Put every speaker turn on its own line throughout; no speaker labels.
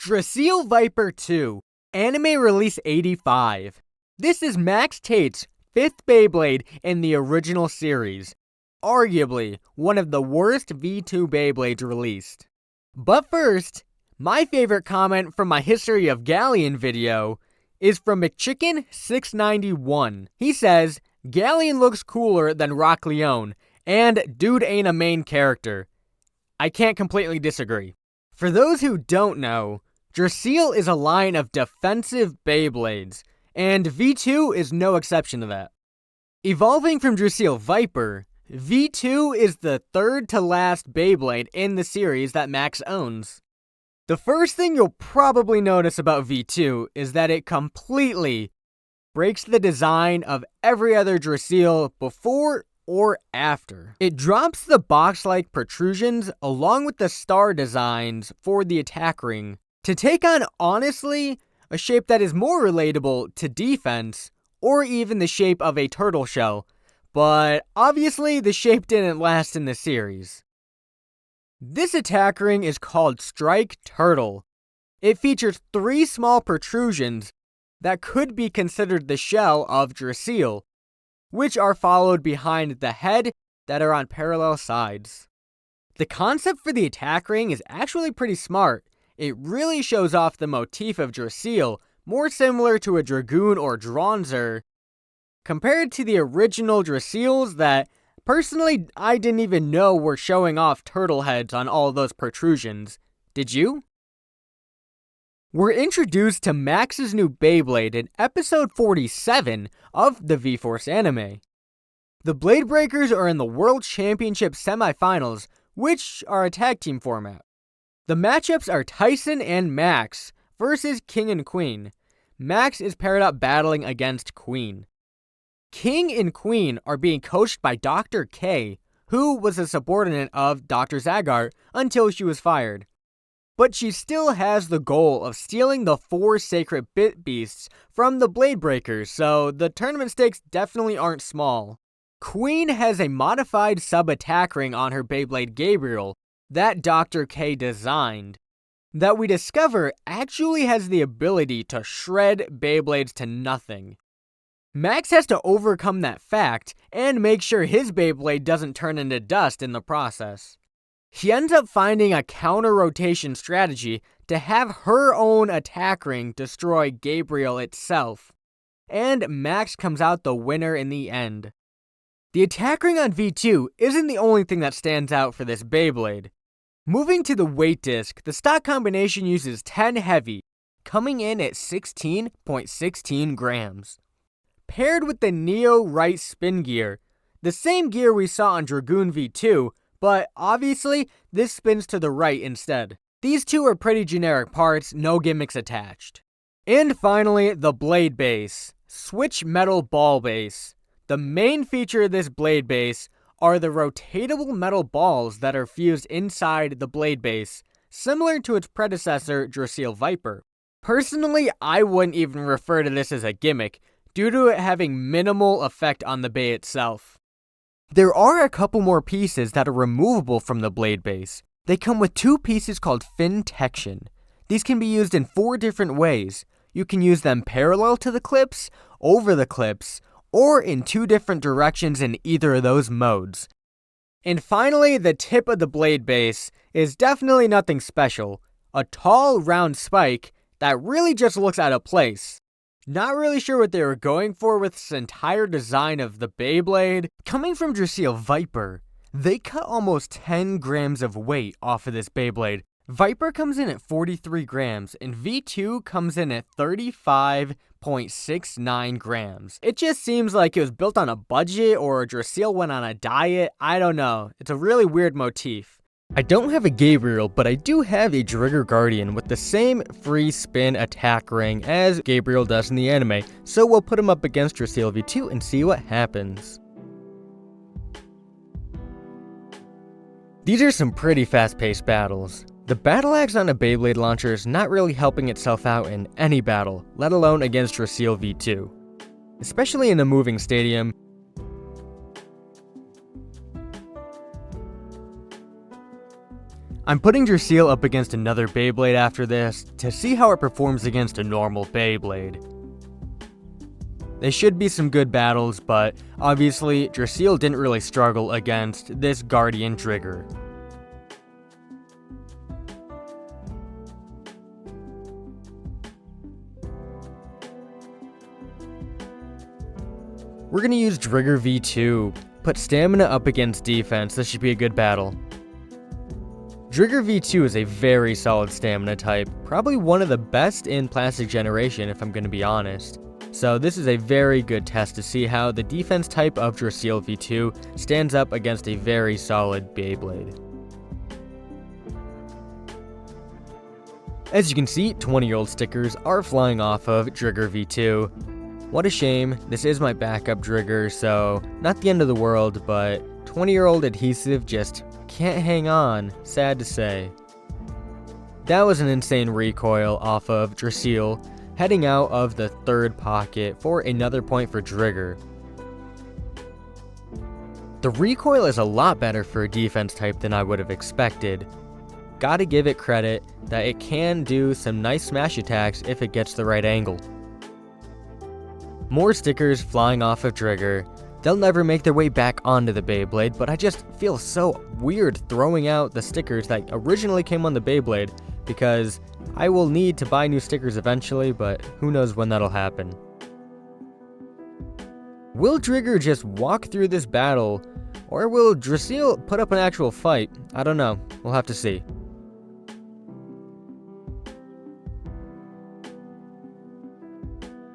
Draciel Viper 2, Anime Release 85. This is Max Tate's 5th Beyblade in the original series, arguably one of the worst V2 Beyblades released. But first, my favorite comment from my History of Galleon video is from McChicken691. He says, "Galleon looks cooler than Rock Leone, and dude ain't a main character." I can't completely disagree. For those who don't know, Draciel is a line of defensive Beyblades, and V2 is no exception to that. Evolving from Draciel Viper, V2 is the third to last Beyblade in the series that Max owns. The first thing you'll probably notice about V2 is that it completely breaks the design of every other Draciel before or after. It drops the box-like protrusions along with the star designs for the attack ring to take on, honestly, a shape that is more relatable to defense or even the shape of a turtle shell, but obviously the shape didn't last in the series. This attack ring is called Strike Turtle. It features 3 small protrusions that could be considered the shell of Draciel, which are followed behind the head that are on parallel sides. The concept for the attack ring is actually pretty smart. It really shows off the motif of Draciel, more similar to a Dragoon or Dronzer, compared to the original Draciels that, personally, I didn't even know were showing off turtle heads on all those protrusions. Did you? We're introduced to Max's new Beyblade in episode 47 of the V-Force anime. The Blade Breakers are in the World Championship semifinals, which are a tag team format. The matchups are Tyson and Max versus King and Queen. Max is paired up battling against Queen. King and Queen are being coached by Dr. K, who was a subordinate of Dr. Zagart until she was fired. But she still has the goal of stealing the 4 sacred bit beasts from the Blade Breakers, so the tournament stakes definitely aren't small. Queen has a modified sub-attack ring on her Beyblade Gabriel that Dr. K designed, that we discover actually has the ability to shred Beyblades to nothing. Max has to overcome that fact and make sure his Beyblade doesn't turn into dust in the process. He ends up finding a counter-rotation strategy to have her own attack ring destroy Gabriel itself, and Max comes out the winner in the end. The attack ring on V2 isn't the only thing that stands out for this Beyblade. Moving to the weight disc, the stock combination uses 10 heavy, coming in at 16.16 grams. Paired with the Neo right spin gear, the same gear we saw on Dragoon V2, but obviously this spins to the right instead. These two are pretty generic parts, no gimmicks attached. And finally, the blade base, switch metal ball base. The main feature of this blade base are the rotatable metal balls that are fused inside the blade base, similar to its predecessor, Draciel Viper. Personally, I wouldn't even refer to this as a gimmick, due to it having minimal effect on the bay itself. There are a couple more pieces that are removable from the blade base. They come with 2 pieces called fintection. These can be used in 4 different ways. You can use them parallel to the clips, over the clips, or in 2 different directions in either of those modes. And finally, the tip of the blade base is definitely nothing special. A tall, round spike that really just looks out of place. Not really sure what they were going for with this entire design of the Beyblade. Coming from Draciel Viper, they cut almost 10 grams of weight off of this Beyblade. Viper comes in at 43 grams, and V2 comes in at 35.69 grams. It just seems like it was built on a budget, or Draciel went on a diet. I don't know. It's a really weird motif. I don't have a Gabriel, but I do have a Trigger Guardian with the same free spin attack ring as Gabriel does in the anime, so we'll put him up against Draciel V2 and see what happens. These are some pretty fast-paced battles. The battle axe on a Beyblade launcher is not really helping itself out in any battle, let alone against Draciel V2. Especially in a moving stadium. I'm putting Draciel up against another Beyblade after this to see how it performs against a normal Beyblade. They should be some good battles, but obviously Draciel didn't really struggle against this Guardian Trigger. We're going to use Trigger V2, put stamina up against defense. This should be a good battle. Trigger V2 is a very solid stamina type, probably one of the best in Plastic Generation if I'm going to be honest. So this is a very good test to see how the defense type of Draciel V2 stands up against a very solid Beyblade. As you can see, 20-year-old stickers are flying off of Trigger V2. What a shame. This is my backup trigger, so not the end of the world, but 20-year-old adhesive just can't hang on, sad to say. That was an insane recoil off of Draciel, heading out of the third pocket for another point for Trigger. The recoil is a lot better for a defense type than I would have expected. Gotta give it credit that it can do some nice smash attacks if it gets the right angle. More stickers flying off of Trigger. They'll never make their way back onto the Beyblade, but I just feel so weird throwing out the stickers that originally came on the Beyblade because I will need to buy new stickers eventually, but who knows when that'll happen. Will Trigger just walk through this battle, or will Draciel put up an actual fight? I don't know. We'll have to see.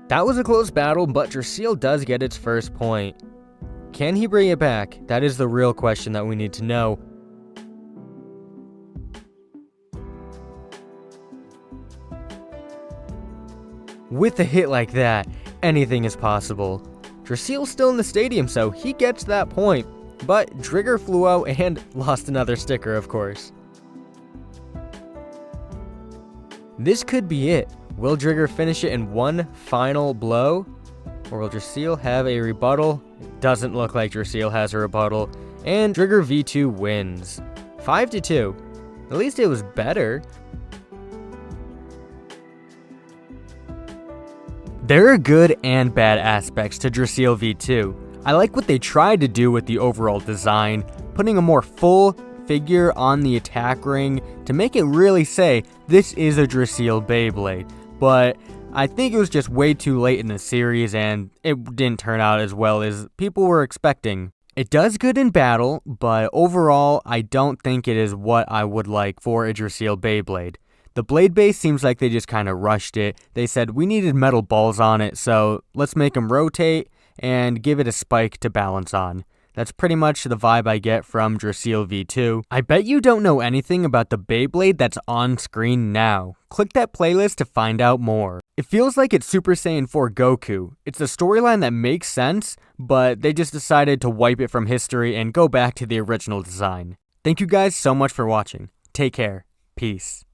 That was a close battle, but Draciel does get its first point. Can he bring it back? That is the real question that we need to know. With a hit like that, anything is possible. Draciel's still in the stadium, so he gets that point, but Trigger flew out and lost another sticker, of course. This could be it. Will Trigger finish it in one final blow? Or will Draciel have a rebuttal? It doesn't look like Draciel has a rebuttal, and Trigger V2 wins. 5-2. At least it was better. There are good and bad aspects to Draciel V2. I like what they tried to do with the overall design, putting a more full figure on the attack ring to make it really say this is a Draciel Beyblade, but I think it was just way too late in the series and it didn't turn out as well as people were expecting. It does good in battle, but overall I don't think it is what I would like for a Draciel Beyblade. The blade base seems like they just kind of rushed it. They said we needed metal balls on it, so let's make them rotate and give it a spike to balance on. That's pretty much the vibe I get from Draciel V2. I bet you don't know anything about the Beyblade that's on screen now. Click that playlist to find out more. It feels like it's Super Saiyan 4 Goku. It's a storyline that makes sense, but they just decided to wipe it from history and go back to the original design. Thank you guys so much for watching. Take care. Peace.